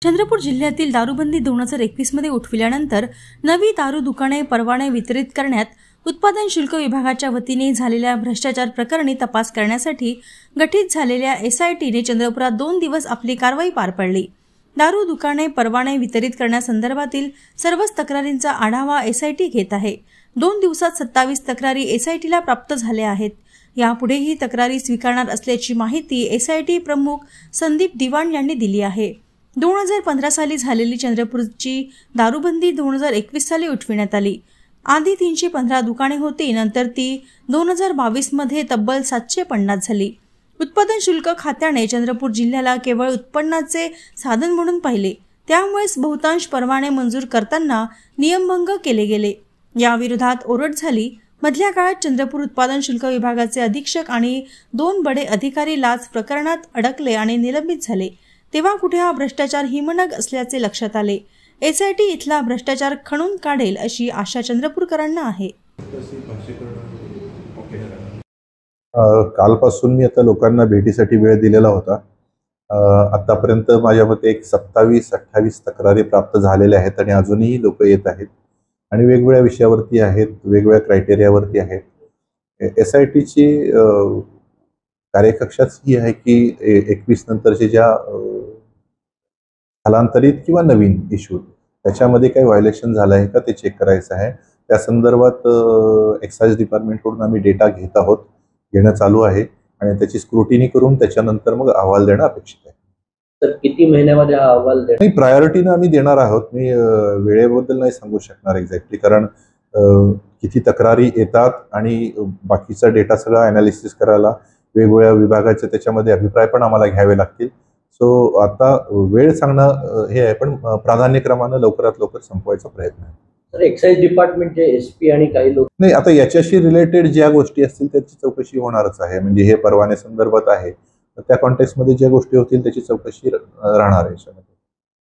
चंद्रपूर जिल्ह्यातील दारूबंदी 2021 मध्ये उठविल्यानंतर नवी दारू दुकाने परवाने वितरित करण्यात उत्पादन शुल्क विभागाच्या वतीने झालेल्या भ्रष्टाचार प्रकरणी तपास करण्यासाठी गठीत झालेल्या SITने चंद्रपुरात 2 दिवस आपली कारवाई पार पाडली। दारू दुकाने परवाने वितरित करण्यासंदर्भातील सर्वच तक्रारींचा आढावा SIT घेत आहे। 2 दिवसात 27 तक्रारी SITला प्राप्त झाल्या आहेत। यापुढेही तक्रारी स्वीकारणार असल्याची माहिती SIT प्रमुख संदीप दिवाण यांनी दिली आहे। 2015 साली झालेली चंद्रपूरची दारूबंदी 2021 साली उठविण्यात आली। आधी 315 दुकाने होती, नंतर ती 2022 मध्ये तब्बल 750 झाली। उत्पादन शुल्क खात्याने चंद्रपूर जिल्ह्याला केवळ उत्पन्नाचे साधन म्हणून पाहिले, त्यामुळेच बहुतांश परवाने मंजूर करताना नियमभंग केले गेले। या विरोधात ओरड झाली। मधल्या काळात चंद्रपूर उत्पादन शुल्क विभागाचे अधीक्षक आणि 2 बडे अधिकारी लाच प्रकरणात अडकले आणि निलंबित झाले। तेव्हा कुठे हा भ्रष्टाचार हिमनग असल्याचे लक्षात आले। SIT इथला भ्रष्टाचार खणून काढेल अशी आशा चंद्रपूरकरांना आहे। कालपासून मी आता लोकांना भेटीसाठी वेळ दिलेला होता। आतापर्यंत माझ्या मते एक 27-28 तक्रारी प्राप्त झालेल्या आहेत आणि अजूनही लोक येत आहेत आणि वेगवेगळ्या विषयावरती आहेत, वेगवेगळ्या क्रायटेरियावरती आहेत। SITची कार्यकक्षाच ही आहे की 21 नंतरचे ज्या स्थलांतरित किंवा नवीन इश्यू त्याच्यामध्ये काही व्हायलेशन झालं आहे का ते चेक करायचं आहे। त्या संदर्भात एक्साइज डिपार्टमेंटकडून आम्ही डेटा घेणं चालू आहे आणि त्याची स्क्रुटिनी करून त्याच्यानंतर मग अहवाल देणं अपेक्षित आहे। तर किती महिन्यामध्ये हा अहवाल देणार? नाही, प्रायोरिटीने आम्ही देणार आहोत। मी वेळेबद्दल नाही सांगू शकणार एक्झॅक्टली, कारण किती तक्रारी येतात आणि बाकीचा डेटा सगळा अनालिसिस करायला वेगवेगळ्या विभागाचे त्याच्यामध्ये अभिप्राय पण आम्हाला घ्यावे लागतील। सो आता वेळ सांगणं हे आहे, पण प्राधान्यक्रमाने लवकरात लवकर संपवायचा प्रयत्न आहे। तर एक्साइज डिपार्टमेंटचे SP आणि काही लोक नाही, आता याच्याशी रिलेटेड ज्या गोष्टी असतील त्याची चौकशी होणारच आहे। म्हणजे हे परवाने संदर्भात आहे, तर त्या कॉन्टेक्स्ट मध्ये ज्या गोष्टी होतील त्याची चौकशी राहणार आहे।